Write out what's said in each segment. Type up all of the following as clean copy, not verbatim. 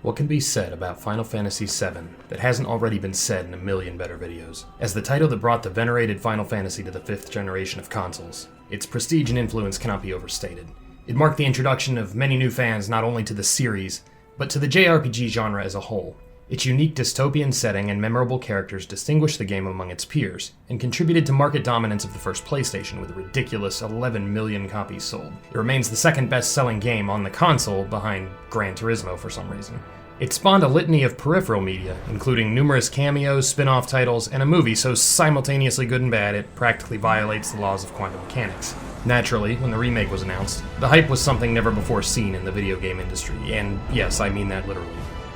What can be said about Final Fantasy VII that hasn't already been said in a million better videos? As the title that brought the venerated Final Fantasy to the 5th generation of consoles, its prestige and influence cannot be overstated. It marked the introduction of many new fans not only to the series, but to the JRPG genre as a whole. Its unique dystopian setting and memorable characters distinguished the game among its peers, and contributed to market dominance of the first PlayStation with a ridiculous 11 million copies sold. It remains the second best-selling game on the console behind Gran Turismo for some reason. It spawned a litany of peripheral media, including numerous cameos, spin-off titles, and a movie so simultaneously good and bad it practically violates the laws of quantum mechanics. Naturally, when the remake was announced, the hype was something never before seen in the video game industry, and yes, I mean that literally.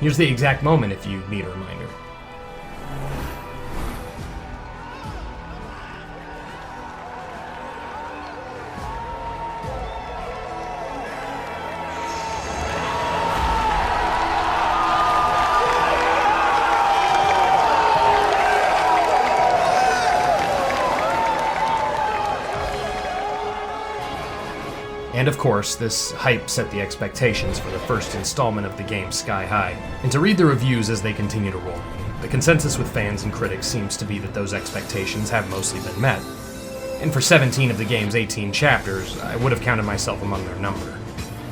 Here's the exact moment if you need a reminder. And of course, this hype set the expectations for the first installment of the game sky high. And to read the reviews as they continue to roll, the consensus with fans and critics seems to be that those expectations have mostly been met. And for 17 of the game's 18 chapters, I would have counted myself among their number.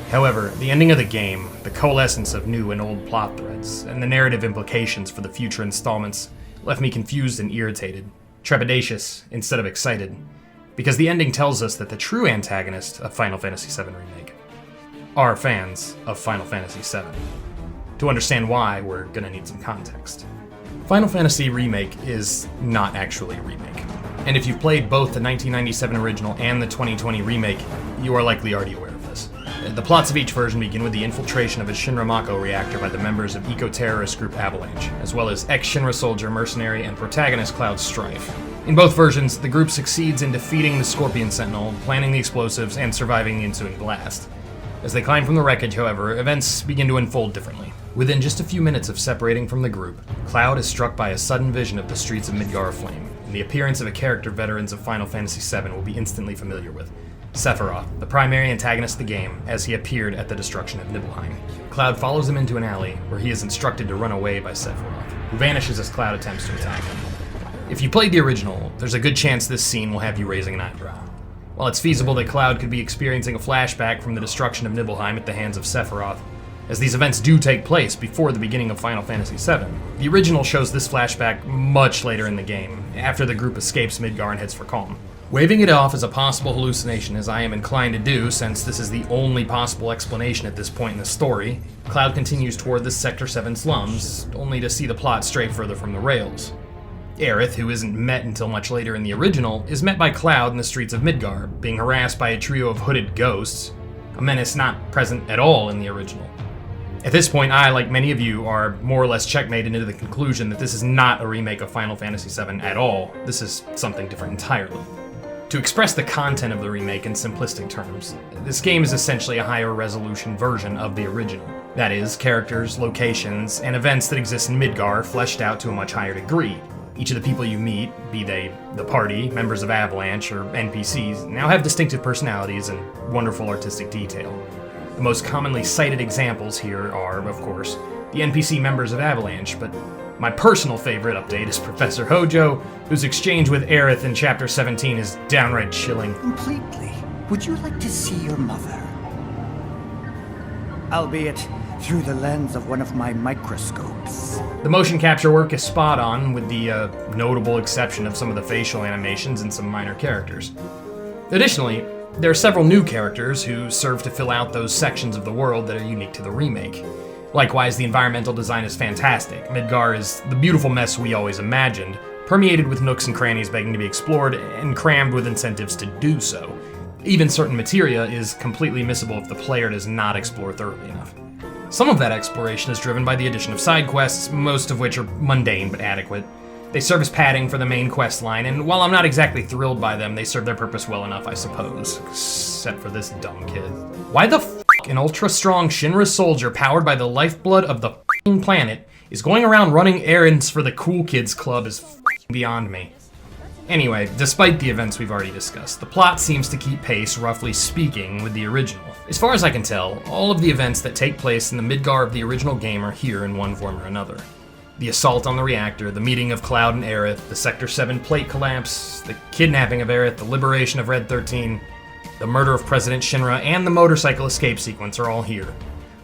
However, the ending of the game, the coalescence of new and old plot threads, and the narrative implications for the future installments left me confused and irritated, trepidatious instead of excited. Because the ending tells us that the true antagonists of Final Fantasy VII Remake are fans of Final Fantasy VII. To understand why, we're gonna need some context. Final Fantasy Remake is not actually a remake. And if you've played both the 1997 original and the 2020 remake, you are likely already aware of this. The plots of each version begin with the infiltration of a Shinra Mako reactor by the members of eco-terrorist group Avalanche, as well as ex-Shinra soldier, mercenary, and protagonist Cloud Strife. In both versions, the group succeeds in defeating the Scorpion Sentinel, planting the explosives, and surviving the ensuing blast. As they climb from the wreckage, however, events begin to unfold differently. Within just a few minutes of separating from the group, Cloud is struck by a sudden vision of the streets of Midgar aflame, and the appearance of a character veterans of Final Fantasy VII will be instantly familiar with. Sephiroth, the primary antagonist of the game, as he appeared at the destruction of Nibelheim. Cloud follows him into an alley, where he is instructed to run away by Sephiroth, who vanishes as Cloud attempts to attack him. If you played the original, there's a good chance this scene will have you raising an eyebrow. While it's feasible that Cloud could be experiencing a flashback from the destruction of Nibelheim at the hands of Sephiroth, as these events do take place before the beginning of Final Fantasy VII, the original shows this flashback much later in the game, after the group escapes Midgar and heads for Calm. Waving it off as a possible hallucination, as I am inclined to do since this is the only possible explanation at this point in the story, Cloud continues toward the Sector 7 slums, only to see the plot stray further from the rails. Aerith, who isn't met until much later in the original, is met by Cloud in the streets of Midgar, being harassed by a trio of hooded ghosts, a menace not present at all in the original. At this point, I, like many of you, are more or less checkmated into the conclusion that this is not a remake of Final Fantasy VII at all. This is something different entirely. To express the content of the remake in simplistic terms, this game is essentially a higher resolution version of the original. That is, characters, locations, and events that exist in Midgar fleshed out to a much higher degree. Each of the people you meet, be they the party, members of Avalanche, or NPCs, now have distinctive personalities and wonderful artistic detail. The most commonly cited examples here are, of course, the NPC members of Avalanche, but my personal favorite update is Professor Hojo, whose exchange with Aerith in Chapter 17 is downright chilling. Completely. Would you like to see your mother? Albeit through the lens of one of my microscopes. The motion capture work is spot on, with the notable exception of some of the facial animations and some minor characters. Additionally, there are several new characters who serve to fill out those sections of the world that are unique to the remake. Likewise, the environmental design is fantastic. Midgar is the beautiful mess we always imagined, permeated with nooks and crannies begging to be explored, and crammed with incentives to do so. Even certain materia is completely missable if the player does not explore thoroughly enough. Some of that exploration is driven by the addition of side quests, most of which are mundane but adequate. They serve as padding for the main quest line, and while I'm not exactly thrilled by them, they serve their purpose well enough, I suppose. Except for this dumb kid. Why the f*** an ultra-strong Shinra soldier powered by the lifeblood of the f***ing planet is going around running errands for the cool kids club is f***ing beyond me. Anyway, despite the events we've already discussed, the plot seems to keep pace, roughly speaking, with the original. As far as I can tell, all of the events that take place in the Midgar of the original game are here in one form or another. The assault on the reactor, the meeting of Cloud and Aerith, the Sector 7 plate collapse, the kidnapping of Aerith, the liberation of Red 13, the murder of President Shinra, and the motorcycle escape sequence are all here,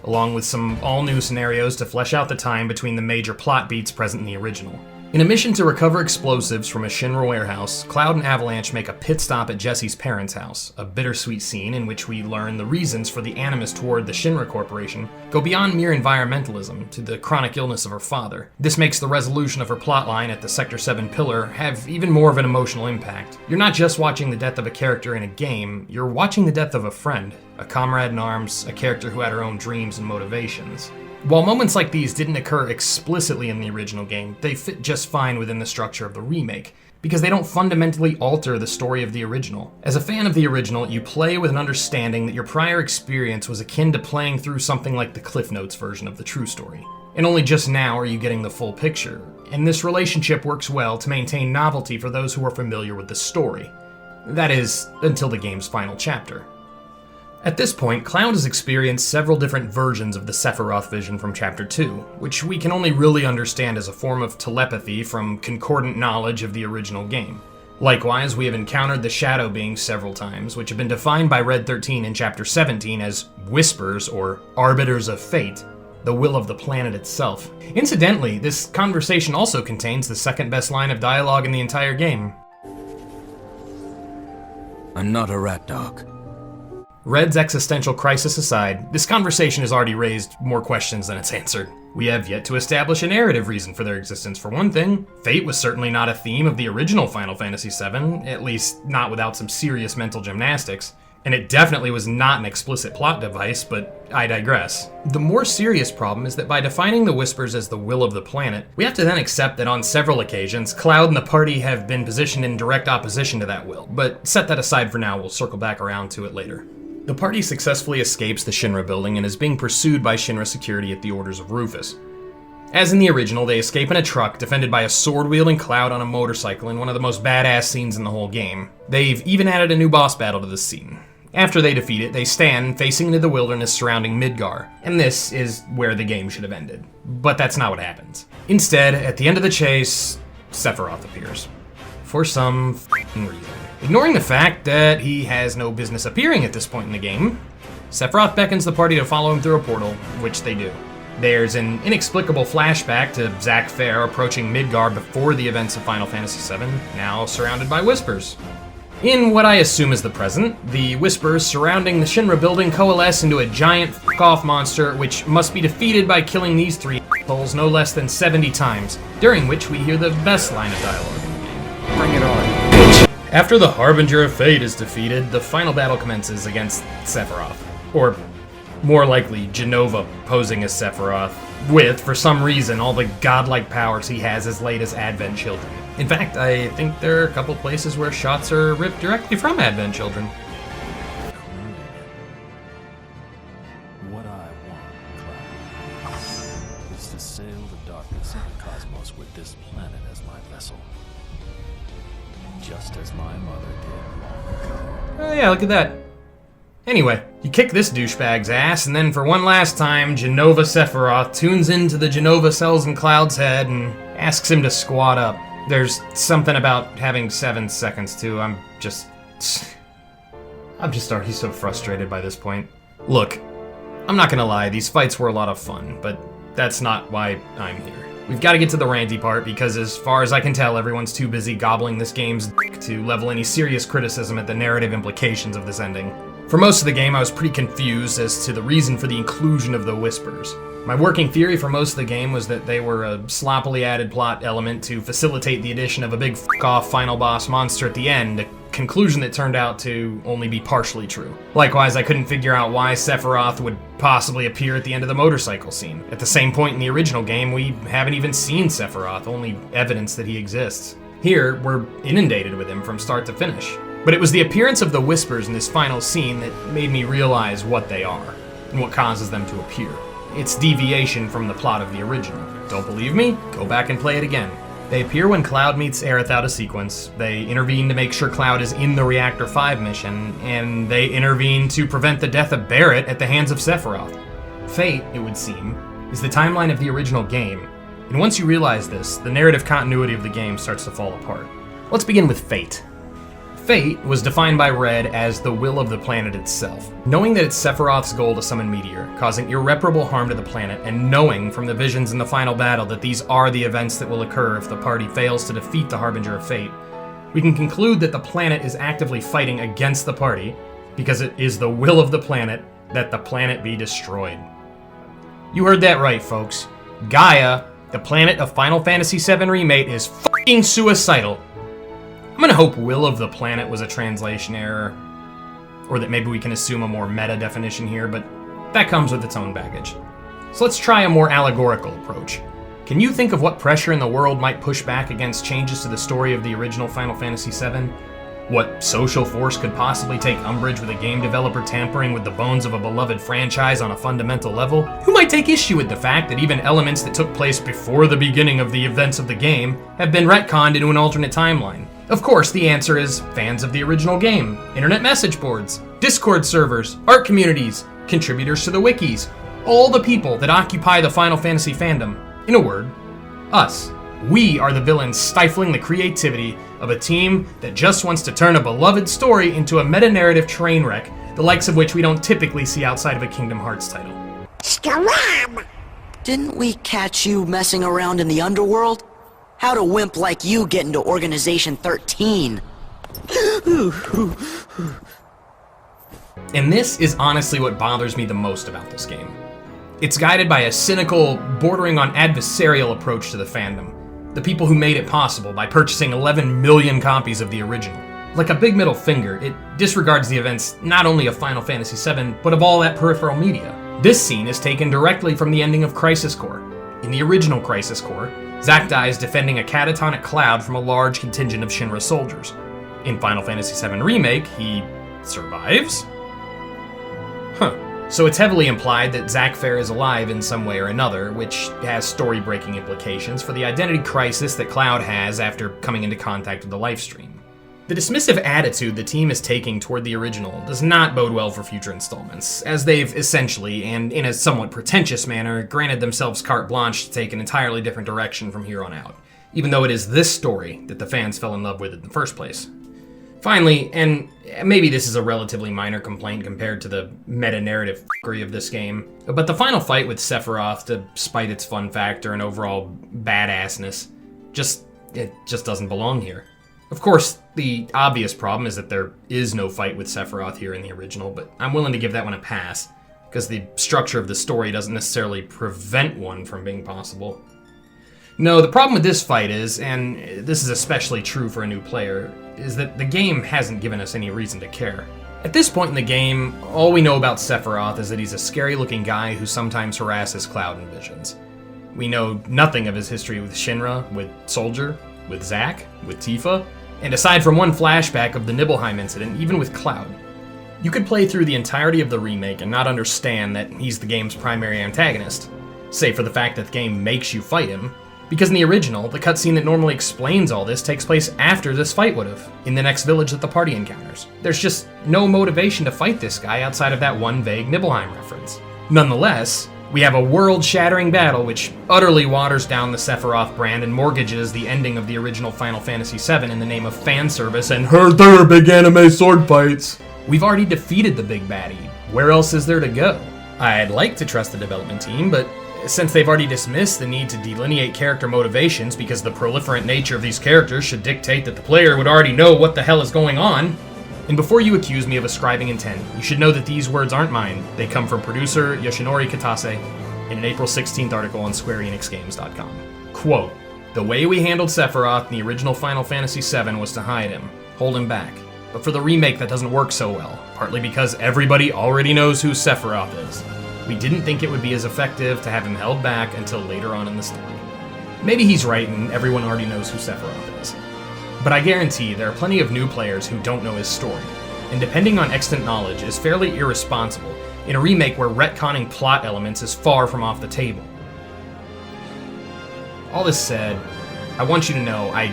along with some all-new scenarios to flesh out the time between the major plot beats present in the original. In a mission to recover explosives from a Shinra warehouse, Cloud and Avalanche make a pit stop at Jesse's parents' house, a bittersweet scene in which we learn the reasons for the animus toward the Shinra Corporation go beyond mere environmentalism to the chronic illness of her father. This makes the resolution of her plotline at the Sector 7 pillar have even more of an emotional impact. You're not just watching the death of a character in a game, you're watching the death of a friend, a comrade in arms, a character who had her own dreams and motivations. While moments like these didn't occur explicitly in the original game, they fit just fine within the structure of the remake, because they don't fundamentally alter the story of the original. As a fan of the original, you play with an understanding that your prior experience was akin to playing through something like the Cliff Notes version of the true story. And only just now are you getting the full picture, and this relationship works well to maintain novelty for those who are familiar with the story. That is, until the game's final chapter. At this point, Cloud has experienced several different versions of the Sephiroth vision from Chapter 2, which we can only really understand as a form of telepathy from concordant knowledge of the original game. Likewise, we have encountered the Shadow Beings several times, which have been defined by Red 13 in Chapter 17 as Whispers, or Arbiters of Fate, the will of the planet itself. Incidentally, this conversation also contains the second best line of dialogue in the entire game. I'm not a rat dog. Red's existential crisis aside, this conversation has already raised more questions than it's answered. We have yet to establish a narrative reason for their existence. For one thing, fate was certainly not a theme of the original Final Fantasy VII, at least not without some serious mental gymnastics, and it definitely was not an explicit plot device, but I digress. The more serious problem is that by defining the Whispers as the will of the planet, we have to then accept that on several occasions, Cloud and the party have been positioned in direct opposition to that will, but set that aside for now, we'll circle back around to it later. The party successfully escapes the Shinra building and is being pursued by Shinra security at the orders of Rufus. As in the original, they escape in a truck defended by a sword-wielding Cloud on a motorcycle in one of the most badass scenes in the whole game. They've even added a new boss battle to this scene. After they defeat it, they stand facing into the wilderness surrounding Midgar, and this is where the game should have ended. But that's not what happens. Instead, at the end of the chase, Sephiroth appears. For some f***ing reason. Ignoring the fact that he has no business appearing at this point in the game, Sephiroth beckons the party to follow him through a portal, which they do. There's an inexplicable flashback to Zack Fair approaching Midgar before the events of Final Fantasy VII, now surrounded by Whispers. In what I assume is the present, the Whispers surrounding the Shinra building coalesce into a giant f***off monster which must be defeated by killing these three assholes no less than 70 times, during which we hear the best line of dialogue in the game. Bring it on. After the Harbinger of Fate is defeated, the final battle commences against Sephiroth. Or, more likely, Jenova posing as Sephiroth, with, for some reason, all the godlike powers he has as late as Advent Children. In fact, I think there are a couple places where shots are ripped directly from Advent Children. What I want, Cloud, is to sail the darkness of the cosmos with this planet as my vessel. Just as my mother did long ago. Oh yeah, look at that. Anyway, you kick this douchebag's ass, and then for one last time, Jenova Sephiroth tunes into the Jenova cells in Cloud's head and asks him to squat up. There's something about having 7 seconds too. I'm just already so frustrated by this point. Look, I'm not gonna lie, these fights were a lot of fun, but that's not why I'm here. We've got to get to the ranty part because as far as I can tell, everyone's too busy gobbling this game's dick to level any serious criticism at the narrative implications of this ending. For most of the game, I was pretty confused as to the reason for the inclusion of the Whispers. My working theory for most of the game was that they were a sloppily added plot element to facilitate the addition of a big f***off final boss monster at the end, a conclusion that turned out to only be partially true. Likewise, I couldn't figure out why Sephiroth would possibly appear at the end of the motorcycle scene. At the same point in the original game, we haven't even seen Sephiroth, only evidence that he exists. Here, we're inundated with him from start to finish. But it was the appearance of the Whispers in this final scene that made me realize what they are, and what causes them to appear. It's deviation from the plot of the original. Don't believe me? Go back and play it again. They appear when Cloud meets Aerith out of sequence, they intervene to make sure Cloud is in the Reactor 5 mission, and they intervene to prevent the death of Barret at the hands of Sephiroth. Fate, it would seem, is the timeline of the original game, and once you realize this, the narrative continuity of the game starts to fall apart. Let's begin with Fate. Fate was defined by Red as the will of the planet itself. Knowing that it's Sephiroth's goal to summon Meteor, causing irreparable harm to the planet, and knowing from the visions in the final battle that these are the events that will occur if the party fails to defeat the Harbinger of Fate, we can conclude that the planet is actively fighting against the party because it is the will of the planet that the planet be destroyed. You heard that right, folks. Gaia, the planet of Final Fantasy VII Remake, is fucking suicidal. I'm gonna hope will of the planet was a translation error, or that maybe we can assume a more meta definition here, but that comes with its own baggage. So let's try a more allegorical approach. Can you think of what pressure in the world might push back against changes to the story of the original Final Fantasy VII? What social force could possibly take umbrage with a game developer tampering with the bones of a beloved franchise on a fundamental level? Who might take issue with the fact that even elements that took place before the beginning of the events of the game have been retconned into an alternate timeline? Of course, the answer is fans of the original game, internet message boards, Discord servers, art communities, contributors to the wikis, all the people that occupy the Final Fantasy fandom. In a word, us. We are the villains stifling the creativity of a team that just wants to turn a beloved story into a meta-narrative train wreck, the likes of which we don't typically see outside of a Kingdom Hearts title. Scram! Didn't we catch you messing around in the underworld? How'd a wimp like you get into Organization 13? And this is honestly what bothers me the most about this game. It's guided by a cynical, bordering on adversarial approach to the fandom. The people who made it possible by purchasing 11 million copies of the original. Like a big middle finger, it disregards the events not only of Final Fantasy VII, but of all that peripheral media. This scene is taken directly from the ending of Crisis Core. In the original Crisis Core, Zack dies defending a catatonic Cloud from a large contingent of Shinra soldiers. In Final Fantasy VII Remake, he survives? So it's heavily implied that Zack Fair is alive in some way or another, which has story-breaking implications for the identity crisis that Cloud has after coming into contact with the Lifestream. The dismissive attitude the team is taking toward the original does not bode well for future installments, as they've essentially, and in a somewhat pretentious manner, granted themselves carte blanche to take an entirely different direction from here on out, even though it is this story that the fans fell in love with in the first place. Finally, and maybe this is a relatively minor complaint compared to the meta-narrative f***ery of this game, but the final fight with Sephiroth, despite its fun factor and overall badassness, it just doesn't belong here. Of course, the obvious problem is that there is no fight with Sephiroth here in the original, but I'm willing to give that one a pass, because the structure of the story doesn't necessarily prevent one from being possible. No, the problem with this fight is, and this is especially true for a new player, is that the game hasn't given us any reason to care. At this point in the game, all we know about Sephiroth is that he's a scary-looking guy who sometimes harasses Cloud in visions. We know nothing of his history with Shinra, with Soldier, with Zack, with Tifa, and aside from one flashback of the Nibelheim incident, even with Cloud. You could play through the entirety of the remake and not understand that he's the game's primary antagonist, save for the fact that the game makes you fight him, because in the original, the cutscene that normally explains all this takes place after this fight would've, in the next village that the party encounters. There's just no motivation to fight this guy outside of that one vague Nibelheim reference. Nonetheless, we have a world-shattering battle which utterly waters down the Sephiroth brand and mortgages the ending of the original Final Fantasy VII in the name of fan service and her big anime sword fights. We've already defeated the big baddie. Where else is there to go? I'd like to trust the development team, but since they've already dismissed the need to delineate character motivations because the proliferant nature of these characters should dictate that the player would already know what the hell is going on. And before you accuse me of ascribing intent, you should know that these words aren't mine. They come from producer Yoshinori Kitase in an April 16th article on SquareEnixGames.com. Quote, "The way we handled Sephiroth in the original Final Fantasy VII was to hide him, hold him back. But for the remake that doesn't work so well, partly because everybody already knows who Sephiroth is. We didn't think it would be as effective to have him held back until later on in the story." Maybe he's right and everyone already knows who Sephiroth is. But I guarantee there are plenty of new players who don't know his story, and depending on extant knowledge is fairly irresponsible in a remake where retconning plot elements is far from off the table. All this said, I want you to know I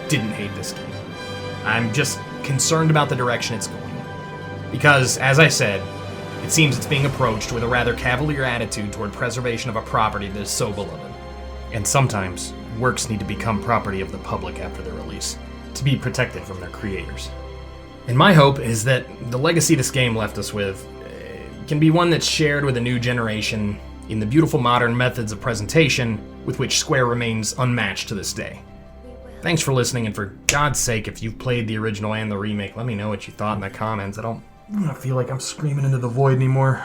didn't hate this game. I'm just concerned about the direction it's going in. Because, as I said, it seems it's being approached with a rather cavalier attitude toward preservation of a property that is so beloved. And sometimes, works need to become property of the public after their release, to be protected from their creators. And my hope is that the legacy this game left us with can be one that's shared with a new generation in the beautiful modern methods of presentation with which Square remains unmatched to this day. Thanks for listening, and for God's sake, if you've played the original and the remake, let me know what you thought in the comments. I don't feel like I'm screaming into the void anymore.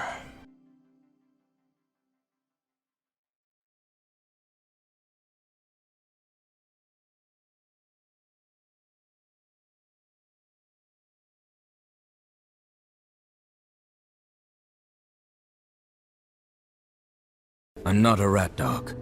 I'm not a rat dog.